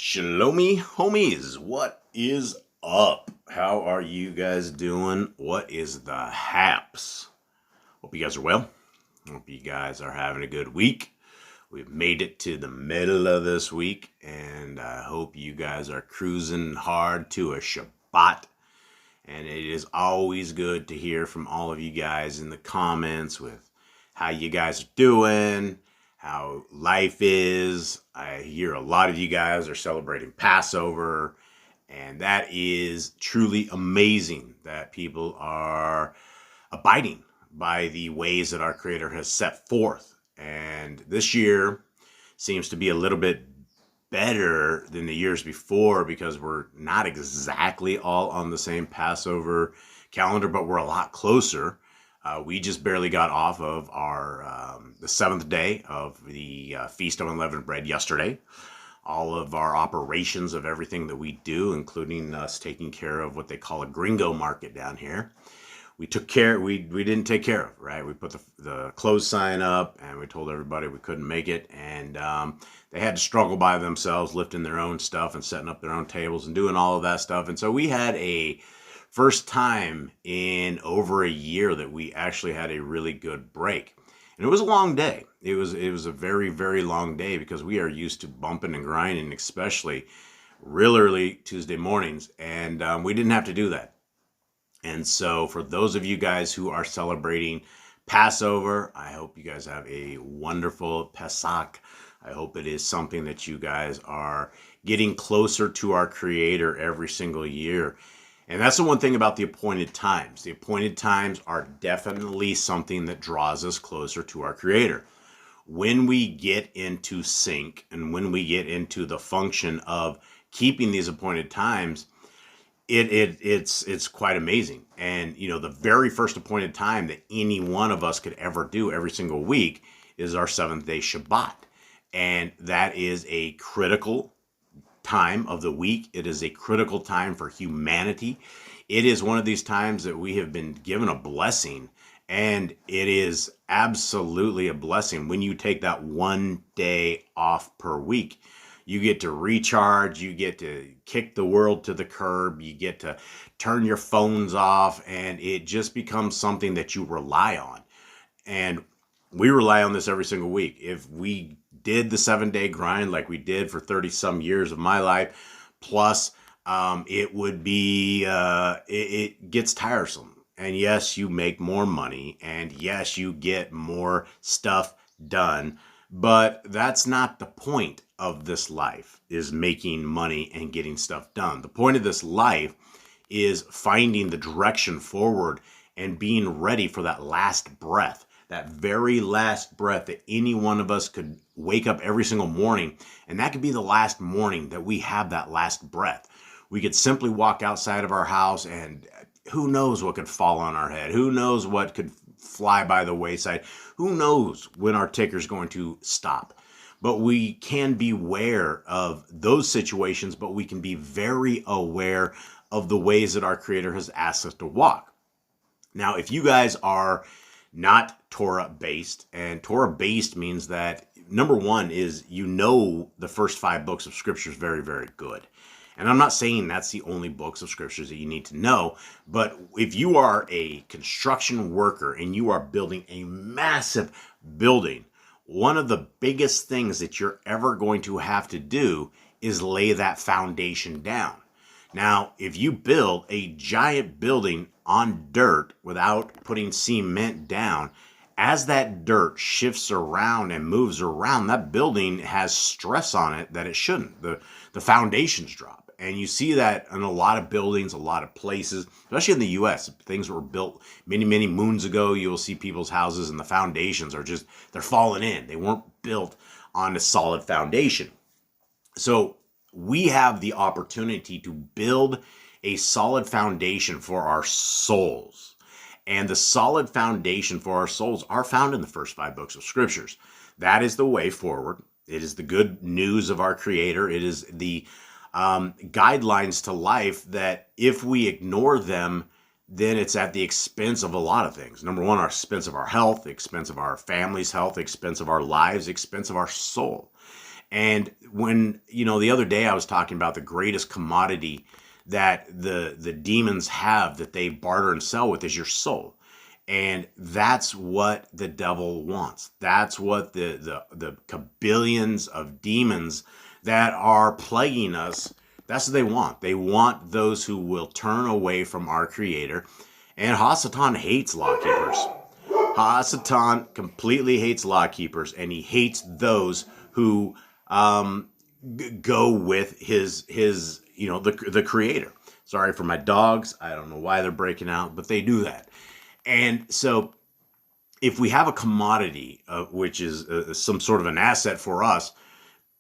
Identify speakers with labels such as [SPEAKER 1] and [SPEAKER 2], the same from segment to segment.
[SPEAKER 1] Shalomi homies, what is up? How are you guys doing? What is the haps? Hope you guys are well. Hope you guys are having a good week. We've made it to the middle of this week, and I hope you guys are cruising hard to a Shabbat. And it is always good to hear from all of you guys in the comments with how you guys are doing, how life is. I hear a lot of you guys are celebrating Passover, and that is truly amazing that people are abiding by the ways that our Creator has set forth. And this year seems to be a little bit better than the years before because we're not exactly all on the same Passover calendar, but we're a lot closer. We just barely got off of our the seventh day of the Feast of Unleavened Bread yesterday. All of our operations of everything that we do, including us taking care of what they call a gringo market down here, we took care. We didn't take care of, right? We put the closed sign up, and we told everybody we couldn't make it, and they had to struggle by themselves, lifting their own stuff and setting up their own tables and doing all of that stuff. And so we had a first time in over a year that we actually had a really good break. And it was a long day. It was a very, very long day because we are used to bumping and grinding, especially real early Tuesday mornings. And we didn't have to do that. And so for those of you guys who are celebrating Passover, I hope you guys have a wonderful Pesach. I hope it is something that you guys are getting closer to our Creator every single year. And that's the one thing about the appointed times. The appointed times are definitely something that draws us closer to our Creator. When we get into sync and when we get into the function of keeping these appointed times, it's quite amazing. And you know, the very first appointed time that any one of us could ever do every single week is our seventh day Shabbat. And that is a critical time of the week. It is a critical time for humanity. It is one of these times that we have been given a blessing, and it is absolutely a blessing when you take that one day off per week. You get to recharge, you get to kick the world to the curb, you get to turn your phones off, and it just becomes something that you rely on. And we rely on this every single week. If we did the 7-day grind like we did for 30 some years of my life, plus it would be, it gets tiresome. And yes, you make more money, and yes, you get more stuff done, but that's not the point of this life, is making money and getting stuff done. The point of this life is finding the direction forward and being ready for that last breath. That very last breath that any one of us could wake up every single morning, and that could be the last morning that we have that last breath. We could simply walk outside of our house, and who knows what could fall on our head? Who knows what could fly by the wayside? Who knows when our ticker's going to stop? But we can be aware of those situations, but we can be very aware of the ways that our Creator has asked us to walk. Now, if you guys are not Torah-based, and Torah-based means that, number one, is you know the first 5 books of Scriptures very, very good. And I'm not saying that's the only books of Scriptures that you need to know, but if you are a construction worker and you are building a massive building, one of the biggest things that you're ever going to have to do is lay that foundation down. Now, if you build a giant building on dirt without putting cement down, as that dirt shifts around and moves around, that building has stress on it that it shouldn't. The foundations drop. And you see that in a lot of buildings, a lot of places, especially in the U.S. Things that were built many, many moons ago. You'll see people's houses and the foundations are just, they're falling in. They weren't built on a solid foundation. So we have the opportunity to build a solid foundation for our souls. And the solid foundation for our souls are found in the first 5 books of Scriptures. That is the way forward. It is the good news of our Creator. It is the guidelines to life that if we ignore them, then it's at the expense of a lot of things. Number one, our expense of our health, the expense of our family's health, the expense of our lives, the expense of our soul. And when, the other day I was talking about the greatest commodity that the demons have that they barter and sell with is your soul. And that's what the devil wants. That's what the billions of demons that are plaguing us, that's what they want. They want those who will turn away from our Creator. And Hasatan hates law keepers. Hasatan completely hates law keepers, and he hates those who go with his the Creator. Sorry for my dogs. I don't know why they're breaking out, but they do that. And so if we have a commodity, which is some sort of an asset for us,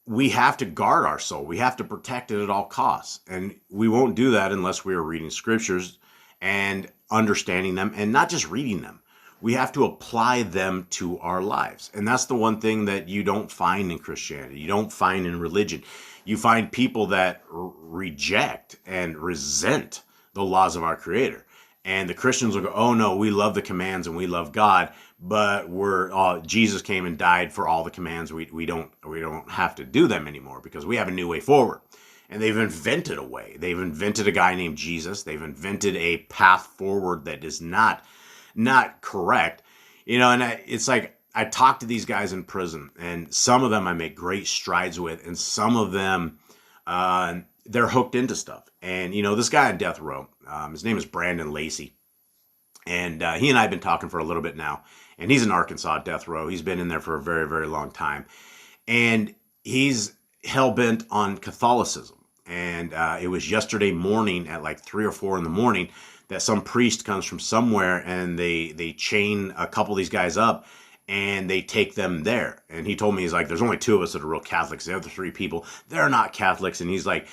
[SPEAKER 1] we have to guard our soul. We have to protect it at all costs. And we won't do that unless we are reading scriptures and understanding them, and not just reading them. We have to apply them to our lives. And that's the one thing that you don't find in Christianity. You don't find in religion. You find people that reject and resent the laws of our Creator. And the Christians will go, oh no, we love the commands and we love God, but Jesus came and died for all the commands. We don't have to do them anymore because we have a new way forward. And they've invented a way. They've invented a guy named Jesus. They've invented a path forward that is not correct. And it's like, I talk to these guys in prison, and some of them I make great strides with, and some of them, they're hooked into stuff. And, this guy on death row, his name is Brandon Lacey. And he and I have been talking for a little bit now. And he's in Arkansas death row. He's been in there for a very, very long time. And he's hell-bent on Catholicism. And it was yesterday morning at like 3 or 4 in the morning that some priest comes from somewhere, and they chain a couple of these guys up, and they take them there. And he told me, he's like, there's only 2 of us that are real Catholics. The other 3 people, they're not Catholics. And he's like,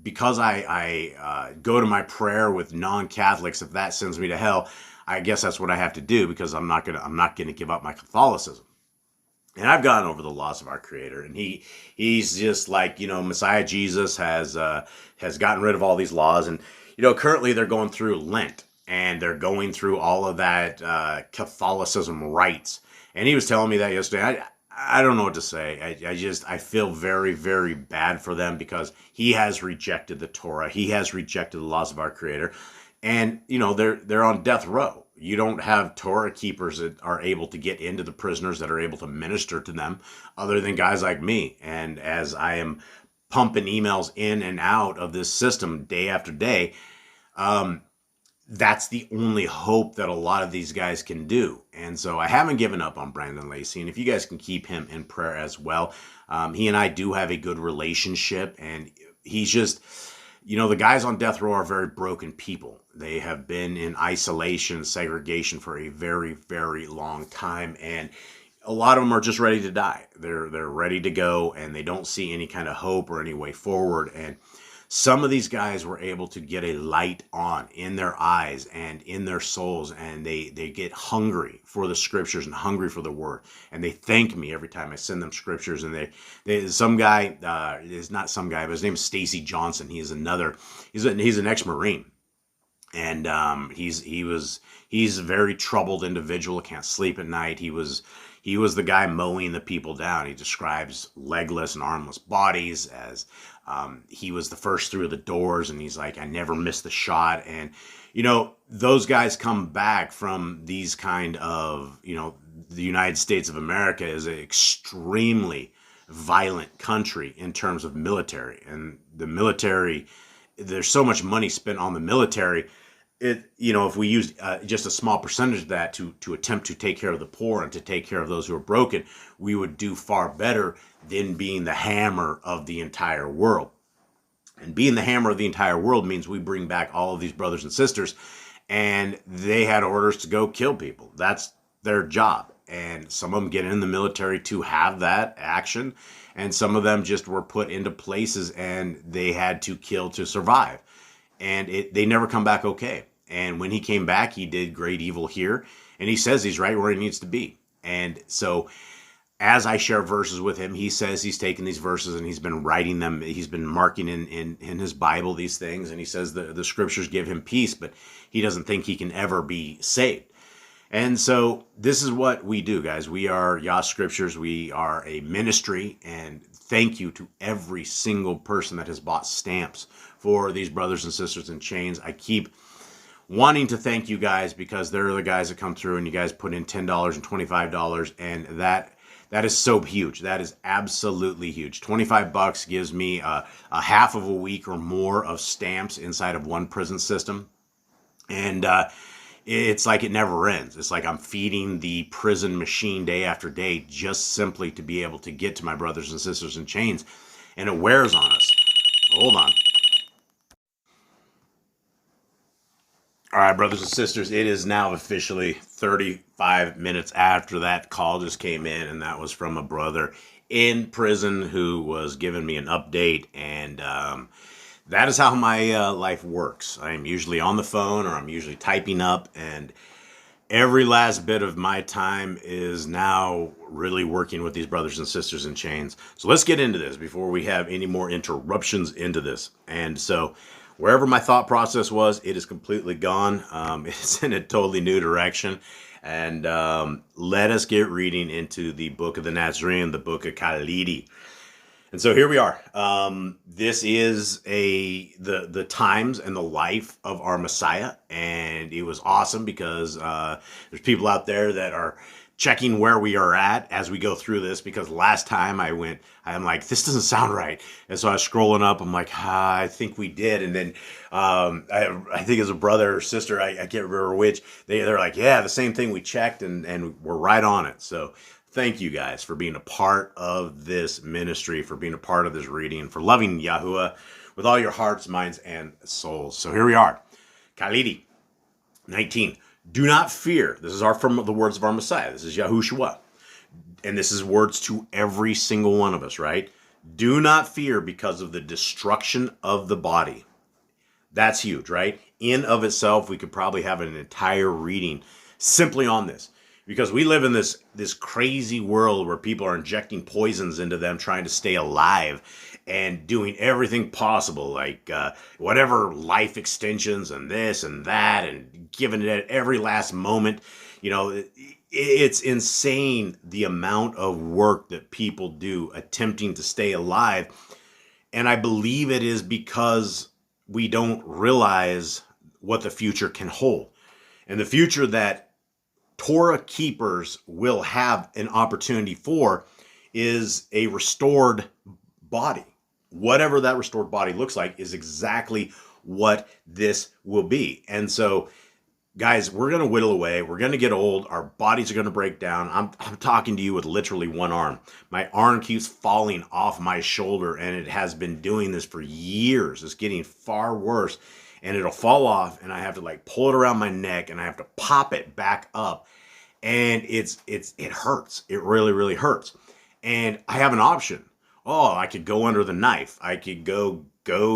[SPEAKER 1] because I go to my prayer with non-Catholics, if that sends me to hell, I guess that's what I have to do, because I'm not gonna give up my Catholicism. And I've gone over the laws of our Creator, and he's just like, Messiah Jesus has gotten rid of all these laws. And currently they're going through Lent, and they're going through all of that Catholicism rites. And he was telling me that yesterday. I don't know what to say. I feel very, very bad for them, because he has rejected the Torah. He has rejected the laws of our Creator. And, they're on death row. You don't have Torah keepers that are able to get into the prisoners, that are able to minister to them, other than guys like me. And as I am pumping emails in and out of this system day after day, that's the only hope that a lot of these guys can do. And so I haven't given up on Brandon Lacey. And if you guys can keep him in prayer as well, he and I do have a good relationship. And he's just, the guys on death row are very broken people. They have been in isolation, segregation for a very, very long time. And a lot of them are just ready to die. They're ready to go, and they don't see any kind of hope or any way forward. And some of these guys were able to get a light on in their eyes and in their souls, and they get hungry for the scriptures and hungry for the word. And they thank me every time I send them scriptures. And some guy is not some guy, but his name is Stacy Johnson. He's an ex-Marine. And he's a very troubled individual, can't sleep at night. He was the guy mowing the people down. He describes legless and armless bodies as he was the first through the doors, and he's like, I never missed the shot. And those guys come back from these kind of, the United States of America is an extremely violent country in terms of military. And the military, there's so much money spent on the military. If we use just a small percentage of that to attempt to take care of the poor and to take care of those who are broken, we would do far better than being the hammer of the entire world. And being the hammer of the entire world means we bring back all of these brothers and sisters, and they had orders to go kill people. That's their job. And some of them get in the military to have that action, and some of them just were put into places and they had to kill to survive. And they never come back okay. And when he came back, he did great evil here. And he says he's right where he needs to be. And so as I share verses with him, he says he's taken these verses and he's been writing them. He's been marking in his Bible these things. And he says the scriptures give him peace, but he doesn't think he can ever be saved. And so this is what we do, guys. We are Yah Scriptures. We are a ministry. And thank you to every single person that has bought stamps for these brothers and sisters in chains. I keep wanting to thank you guys because they're the guys that come through and you guys put in $10 and $25, and that is so huge. That is absolutely huge. $25 gives me a half of a week or more of stamps inside of one prison system. And it's like it never ends. It's like I'm feeding the prison machine day after day just simply to be able to get to my brothers and sisters in chains. And it wears on us. Hold on. All right, brothers and sisters, it is now officially 35 minutes after that call just came in, and that was from a brother in prison who was giving me an update, and that is how my life works. I am usually on the phone or I'm usually typing up, and every last bit of my time is now really working with these brothers and sisters in chains. So let's get into this before we have any more interruptions into this. And so wherever my thought process was, it is completely gone. It's in a totally new direction. And let us get reading into the book of the Nazarene, the book of Khalidi. And so here we are. This is the times and the life of our Messiah, and it was awesome because there's people out there that are checking where we are at as we go through this, because last time I'm like, this doesn't sound right. And so I was scrolling up, I'm like, I think we did. And then I think as a brother or sister, I can't remember which, they're like, yeah, the same thing we checked, and we're right on it. So thank you guys for being a part of this ministry, for being a part of this reading, for loving Yahuwah with all your hearts, minds, and souls. So here we are. Khalidi 19. Do not fear. This is from the words of our Messiah. This is Yahushua. And this is words to every single one of us, right? Do not fear because of the destruction of the body. That's huge, right? In of itself, we could probably have an entire reading simply on this. Because we live in this crazy world where people are injecting poisons into them, trying to stay alive and doing everything possible, like whatever life extensions and this and that, and giving it every last moment. You know, it's insane the amount of work that people do attempting to stay alive. And I believe it is because we don't realize what the future can hold. And the future that Torah keepers will have an opportunity for is a restored body. Whatever that restored body looks like is exactly what this will be. And so, guys, we're going to whittle away. We're going to get old. Our bodies are going to break down. I'm talking to you with literally one arm. My arm keeps falling off my shoulder, and it has been doing this for years. It's getting far worse. And it'll fall off, and I have to like pull it around my neck, and I have to pop it back up, and it hurts. It really, really hurts. And I have an option. Oh, I could go under the knife. I could go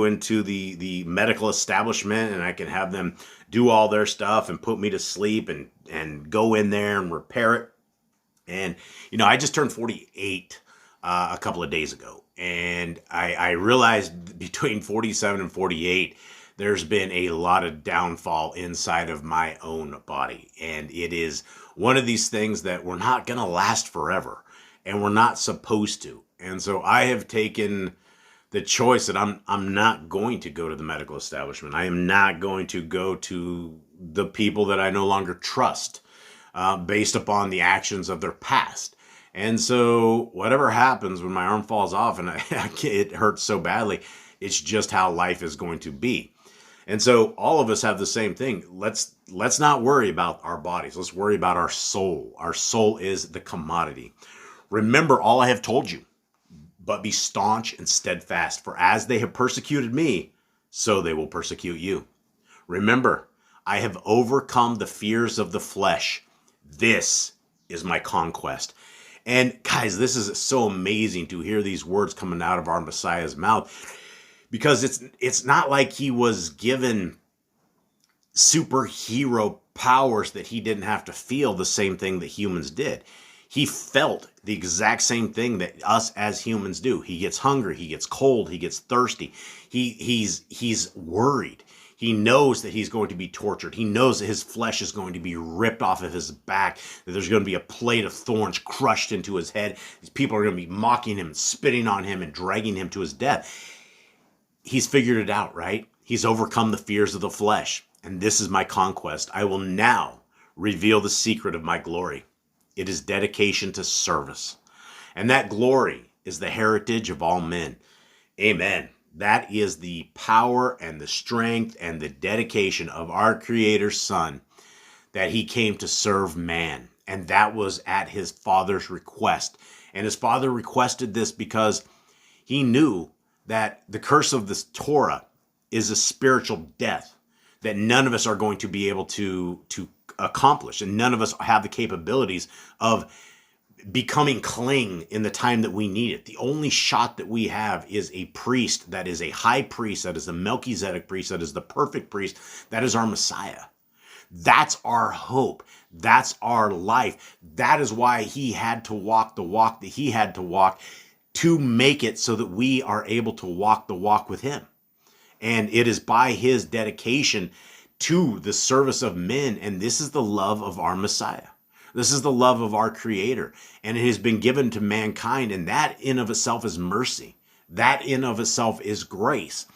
[SPEAKER 1] into the medical establishment, and I can have them do all their stuff and put me to sleep and go in there and repair it. And you know, I just turned 48 a couple of days ago, and I realized between 47 and 48. There's been a lot of downfall inside of my own body. And it is one of these things that we're not going to last forever. And we're not supposed to. And so I have taken the choice that I'm not going to go to the medical establishment. I am not going to go to the people that I no longer trust based upon the actions of their past. And so whatever happens when my arm falls off and it hurts so badly, it's just how life is going to be. And so all of us have the same thing. Let's not worry about our bodies. Let's worry about our soul. Our soul is the commodity. Remember all I have told you, but be staunch and steadfast. For as they have persecuted me, so they will persecute you. Remember, I have overcome the fears of the flesh. This is my conquest. And guys, this is so amazing to hear these words coming out of our Messiah's mouth. Because it's not like he was given superhero powers that he didn't have to feel the same thing that humans did. He felt the exact same thing that us as humans do. He gets hungry, he gets cold, he gets thirsty. He's worried. He knows that he's going to be tortured. He knows that his flesh is going to be ripped off of his back, that there's going to be a plate of thorns crushed into his head. These people are going to be mocking him, spitting on him, and dragging him to his death. He's figured it out, right? He's overcome the fears of the flesh. And this is my conquest. I will now reveal the secret of my glory. It is dedication to service. And that glory is the heritage of all men. Amen. That is the power and the strength and the dedication of our Creator's Son, that he came to serve man. And that was at his Father's request. And his Father requested this because he knew that the curse of this Torah is a spiritual death that none of us are going to be able to accomplish. And none of us have the capabilities of becoming clean in the time that we need it. The only shot that we have is a priest that is a high priest, that is the Melchizedek priest, that is the perfect priest, that is our Messiah. That's our hope. That's our life. That is why he had to walk the walk that he had to walk, to make it so that we are able to walk the walk with him. And it is by his dedication to the service of men. And this is the love of our Messiah. This is the love of our Creator, and it has been given to mankind, and that in of itself is mercy. That in of itself is grace.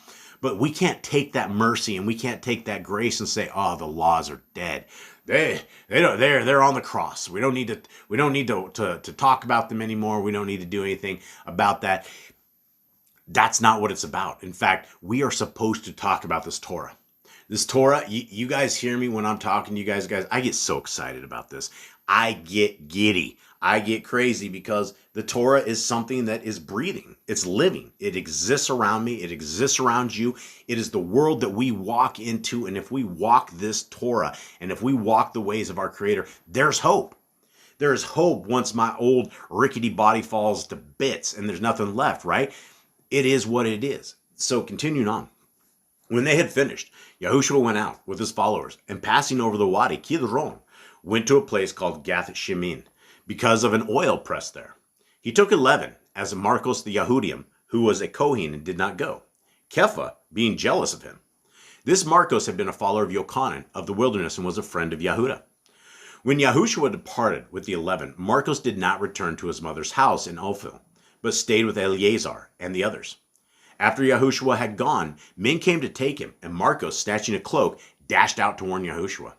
[SPEAKER 1] But we can't take that mercy and we can't take that grace and say, "Oh, the laws are dead. They're on the cross. We don't need to talk about them anymore. We don't need to do anything about that." That's not what it's about. In fact, we are supposed to talk about this Torah. This Torah, you guys hear me when I'm talking to you guys, I get so excited about this. I get giddy. I get crazy because the Torah is something that is breathing. It's living. It exists around me. It exists around you. It is the world that we walk into. And if we walk this Torah, and if we walk the ways of our Creator, there's hope. There is hope once my old rickety body falls to bits and there's nothing left, right? It is what it is. So continuing on. When they had finished, Yahushua went out with his followers, and passing over the Wadi Kidron, went to a place called Gath Shemin, because of an oil press there. He took 11, as Marcos the Yahudim, who was a Kohen and did not go, Kepha being jealous of him. This Marcos had been a follower of Yochanan of the wilderness and was a friend of Yahudah. When Yahushua departed with the 11, Marcos did not return to his mother's house in Ophel, but stayed with Eleazar and the others. After Yahushua had gone, men came to take him, and Marcos, snatching a cloak, dashed out to warn Yahushua.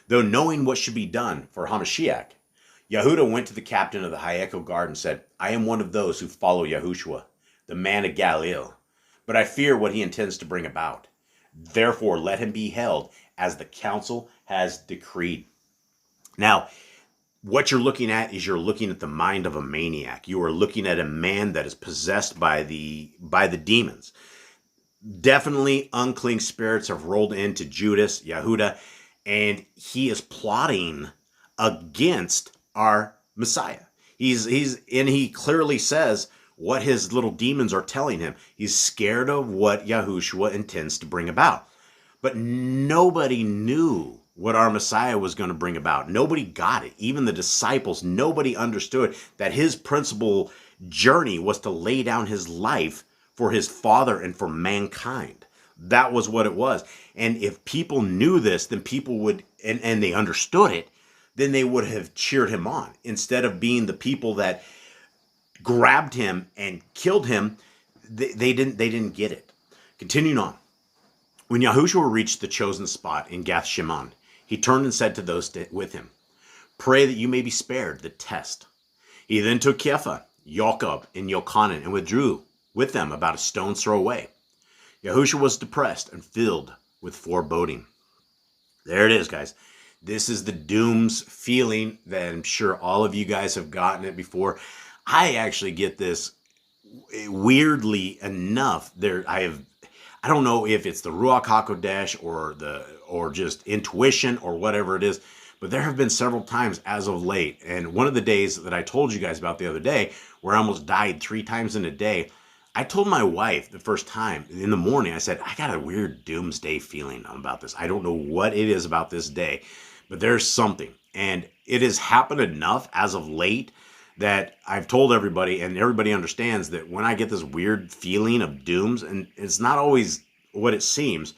[SPEAKER 1] Though knowing what should be done for Hamashiach, Yahudah went to the captain of the Hayeko guard and said, "I am one of those who follow Yahushua, the man of Galilee, but I fear what he intends to bring about. Therefore let him be held as the council has decreed." Now, what you're looking at is you're looking at the mind of a maniac. You are looking at a man that is possessed by the demons. Definitely unclean spirits have rolled into Judas, Yahudah, and he is plotting against our Messiah. He clearly says what his little demons are telling him. He's scared of what Yahushua intends to bring about. But nobody knew what our Messiah was going to bring about. Nobody got it. Even the disciples, nobody understood that his principal journey was to lay down his life for his Father and for mankind. That was what it was. And if people knew this, then people would, and they understood it, then they would have cheered him on. Instead of being the people that grabbed him and killed him, they didn't get it. Continuing on. When Yahushua reached the chosen spot in Gath Shimon, he turned and said to those with him, "Pray that you may be spared the test." He then took Kepha, Yaakov, and Yochanan and withdrew with them about a stone's throw away. Yahushua was depressed and filled with foreboding. There it is, guys. This is the dooms feeling that I'm sure all of you guys have gotten it before. I actually get this weirdly enough. I don't know if it's the Ruach HaKodesh or just intuition or whatever it is, but there have been several times as of late. And one of the days that I told you guys about the other day, where I almost died 3 times in a day, I told my wife the first time in the morning, I said, "I got a weird doomsday feeling about this. I don't know what it is about this day, but there's something." And it has happened enough as of late that I've told everybody, and everybody understands that when I get this weird feeling of dooms, and it's not always what it seems,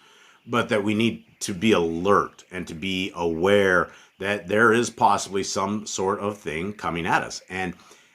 [SPEAKER 1] but that we need to be alert and to be aware that there is possibly some sort of thing coming at us. And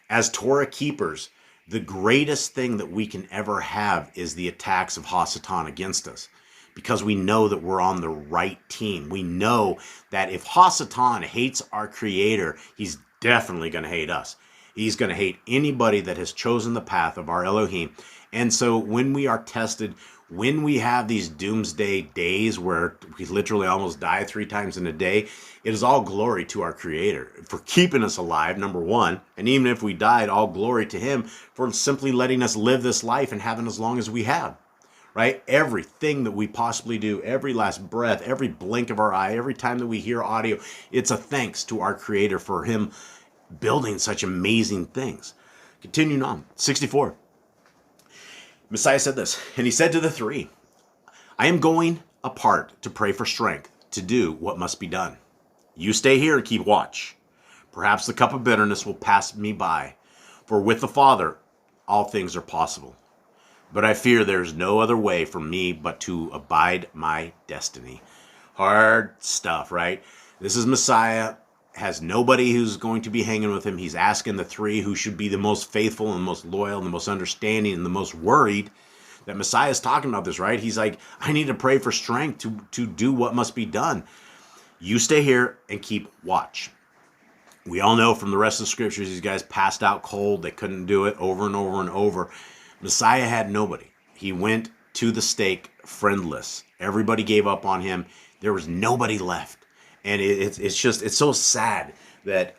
[SPEAKER 1] as Torah keepers, the greatest thing that we can ever have is the attacks of Hasatan against us, because we know that we're on the right team. We know that if Hasatan hates our Creator, he's definitely going to hate us. He's going to hate anybody that has chosen the path of our Elohim. And so when we are tested, when we have these doomsday days where we literally almost die 3 times in a day, it is all glory to our Creator for keeping us alive, number one. And even if we died, all glory to Him for simply letting us live this life and having as long as we have. Right? Everything that we possibly do, every last breath, every blink of our eye, every time that we hear audio, it's a thanks to our Creator for Him building such amazing things. Continuing on, 64. Messiah said this, and he said to the 3, I am going apart to pray for strength to do what must be done. You stay here and keep watch. Perhaps the cup of bitterness will pass me by, for with the Father all things are possible. But I fear there is no other way for me but to abide my destiny. Hard stuff, right? This is Messiah, has nobody who's going to be hanging with him. He's asking the 3 who should be the most faithful and the most loyal and the most understanding and the most worried, that Messiah is talking about this, right? He's like, I need to pray for strength to do what must be done. You stay here and keep watch. We all know from the rest of the scriptures, these guys passed out cold. They couldn't do it over and over and over. Messiah had nobody. He went to the stake friendless. Everybody gave up on him. There was nobody left. And it's so sad that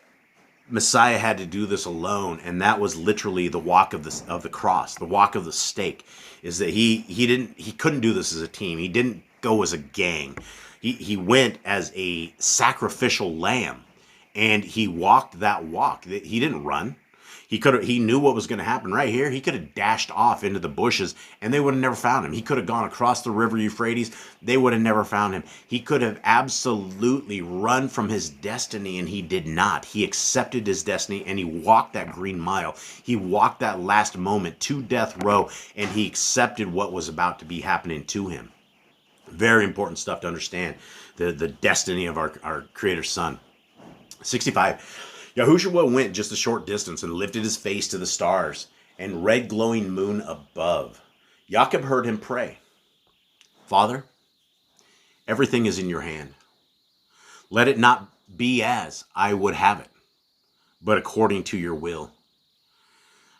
[SPEAKER 1] Messiah had to do this alone, and that was literally the walk of the cross, the walk of the stake, is that he couldn't do this as a team. He didn't go as a gang. He went as a sacrificial lamb, and he walked that walk. He didn't run. He knew what was going to happen right here. He could have dashed off into the bushes and they would have never found him. He could have gone across the river Euphrates. They would have never found him. He could have absolutely run from his destiny, and he did not. He accepted his destiny and he walked that green mile. He walked that last moment to death row, and he accepted what was about to be happening to him. Very important stuff to understand. The destiny of our Creator's Son. 65. Yahushua went just a short distance and lifted his face to the stars and red glowing moon above. Jacob heard him pray, Father, everything is in your hand. Let it not be as I would have it, but according to your will.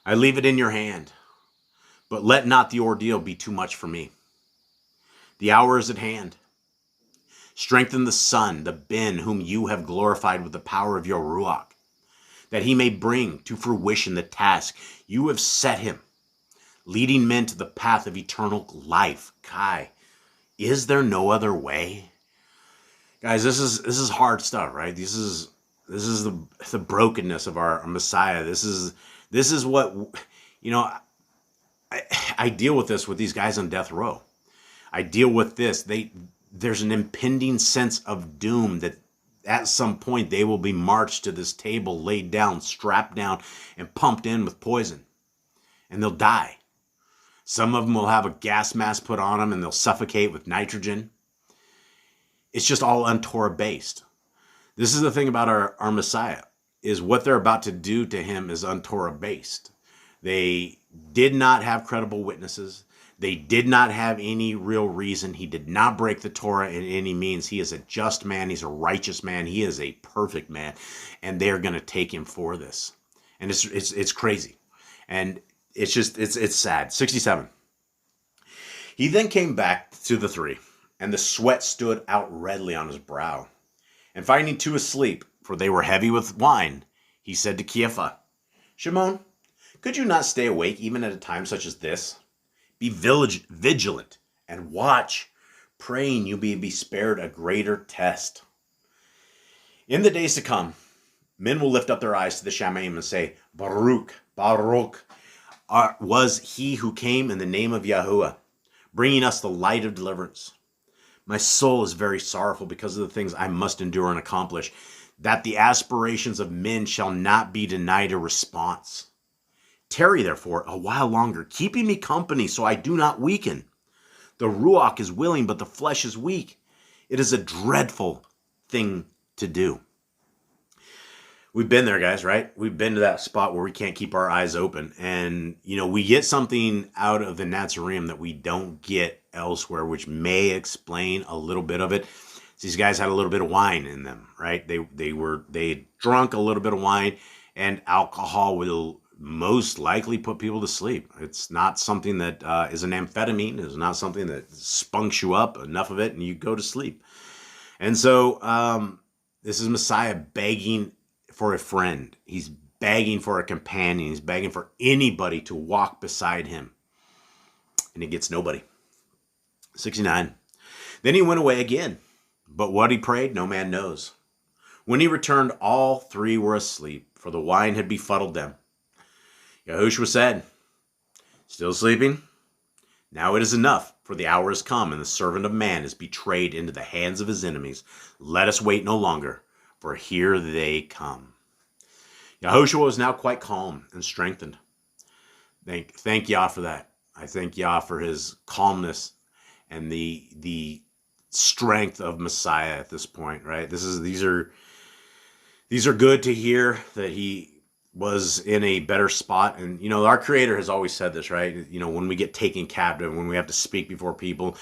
[SPEAKER 1] I leave it in your hand, but let not the ordeal be too much for me. The hour is at hand. Strengthen the Son, the Ben, whom you have glorified with the power of your Ruach, that he may bring to fruition the task you have set him, leading men to the path of eternal life. Kai, is there no other way? Guys, this is hard stuff, right? This is the brokenness of our Messiah. This is what, I deal with this with these guys on death row. I deal with this. There's an impending sense of doom that at some point they will be marched to this table, laid down, strapped down, and pumped in with poison. And they'll die. Some of them will have a gas mask put on them and they'll suffocate with nitrogen. It's just all un-Torah based. This is the thing about our Messiah, is what they're about to do to him is un-Torah based. They did not have credible witnesses. They did not have any real reason. He did not break the Torah in any means. He is a just man. He's a righteous man. He is a perfect man. And they're going to take him for this. And it's crazy. And it's sad. 67. He then came back to the 3, and the sweat stood out redly on his brow. And finding 2 asleep, for they were heavy with wine, he said to Kepha, Shimon, could you not stay awake even at a time such as this? Be vigilant and watch, praying you be spared a greater test. In the days to come, men will lift up their eyes to the Shamayim and say, Baruch, Baruch, was he who came in the name of Yahuwah, bringing us the light of deliverance. My soul is very sorrowful because of the things I must endure and accomplish, that the aspirations of men shall not be denied a response. Tarry, therefore, a while longer, keeping me company so I do not weaken. The Ruach is willing, but the flesh is weak. It is a dreadful thing to do. We've been there, guys, right? We've been to that spot where we can't keep our eyes open. And, we get something out of the Nazarene that we don't get elsewhere, which may explain a little bit of it. These guys had a little bit of wine in them, right? They drunk a little bit of wine, and alcohol will most likely put people to sleep. It's not something that is an amphetamine. It's not something that spunks you up, enough of it, and you go to sleep. And so this is Messiah begging for a friend. He's begging for a companion. He's begging for anybody to walk beside him. And he gets nobody. 69. Then he went away again. But what he prayed, no man knows. When he returned, all three were asleep, for the wine had befuddled them. Yahushua said, still sleeping? Now it is enough, for the hour is come, and the servant of man is betrayed into the hands of his enemies. Let us wait no longer, for here they come. Yahushua was now quite calm and strengthened. Thank Yah for that. I thank Yah for his calmness and the strength of Messiah at this point, right? These are good to hear, that he was in a better spot. And, our Creator has always said this, right? When we get taken captive, when we have to speak before people,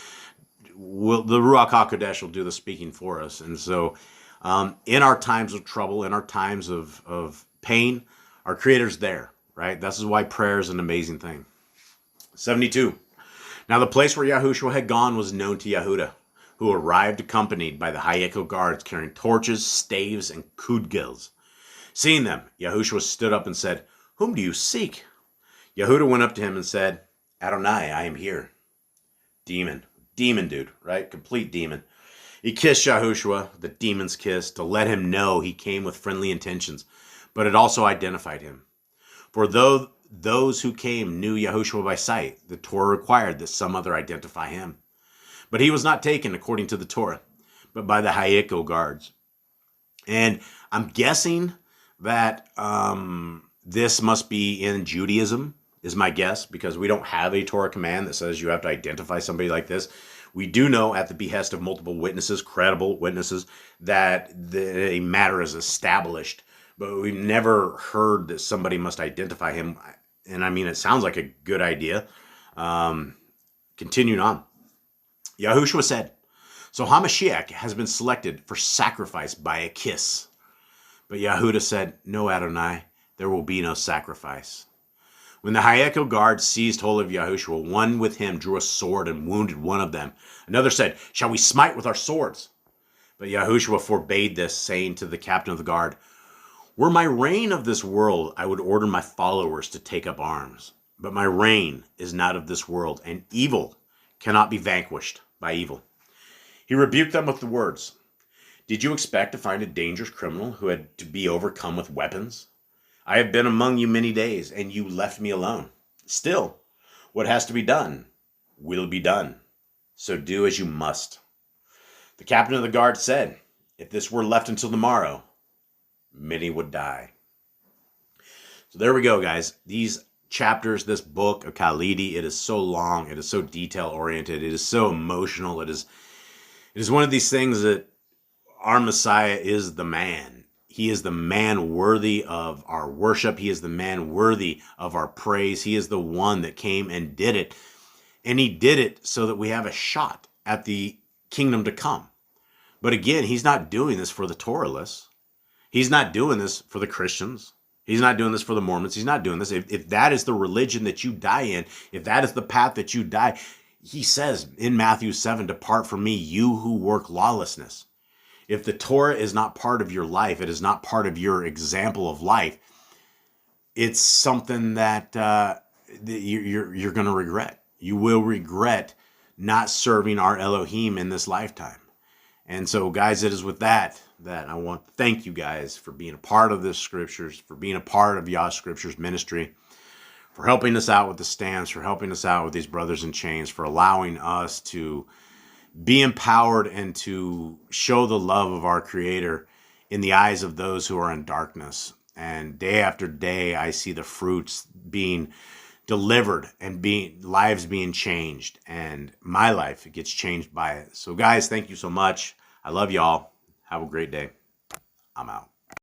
[SPEAKER 1] the Ruach HaKodesh will do the speaking for us. And so in our times of trouble, in our times of pain, our Creator's there, right? This is why prayer is an amazing thing. 72. Now the place where Yahushua had gone was known to Yehuda, who arrived accompanied by the Hayeko guards carrying torches, staves, and kudgels. Seeing them, Yahushua stood up and said, "Whom do you seek?" Yehuda went up to him and said, "Adonai, I am here." Demon dude, right? Complete demon. He kissed Yahushua, the demon's kiss, to let him know he came with friendly intentions, but it also identified him. For though those who came knew Yahushua by sight, the Torah required that some other identify him. But he was not taken according to the Torah, but by the Hayeko guards. And I'm guessing that this must be in Judaism, is my guess, because we don't have a Torah command that says you have to identify somebody like this. We do know, at the behest of multiple witnesses, credible witnesses, that the matter is established, but we've never heard that somebody must identify him. And I mean, it sounds like a good idea. Continuing on. Yahushua said, "So HaMashiach has been selected for sacrifice by a kiss." But Yehuda said, "No, Adonai, there will be no sacrifice." When the Hayeko guard seized hold of Yahushua, one with him drew a sword and wounded one of them. Another said, "Shall we smite with our swords?" But Yahushua forbade this, saying to the captain of the guard, "Were my reign of this world, I would order my followers to take up arms. But my reign is not of this world, and evil cannot be vanquished by evil." He rebuked them with the words, "Did you expect to find a dangerous criminal who had to be overcome with weapons? I have been among you many days, and you left me alone. Still, what has to be done will be done. So do as you must." The captain of the guard said, "If this were left until tomorrow, many would die." So there we go, guys. These chapters, this book of Khalidi, it is so long, it is so detail-oriented, it is so emotional, it is one of these things that our Messiah is the man. He is the man worthy of our worship. He is the man worthy of our praise. He is the one that came and did it. And he did it so that we have a shot at the kingdom to come. But again, he's not doing this for the Torahless. He's not doing this for the Christians. He's not doing this for the Mormons. He's not doing this. If that is the religion that you die in, if that is the path that you die, he says in Matthew 7, "Depart from me, you who work lawlessness." If the Torah is not part of your life, it is not part of your example of life, it's something that you're going to regret. You will regret not serving our Elohim in this lifetime. And so, guys, it is with that I want to thank you guys for being a part of this scriptures, for being a part of Yah Scriptures ministry, for helping us out with the stamps, for helping us out with these brothers in chains, for allowing us to be empowered and to show the love of our Creator in the eyes of those who are in darkness. And day after day, I see the fruits being delivered and lives being changed, and my life gets changed by it. So guys, thank you so much. I love y'all. Have a great day. I'm out.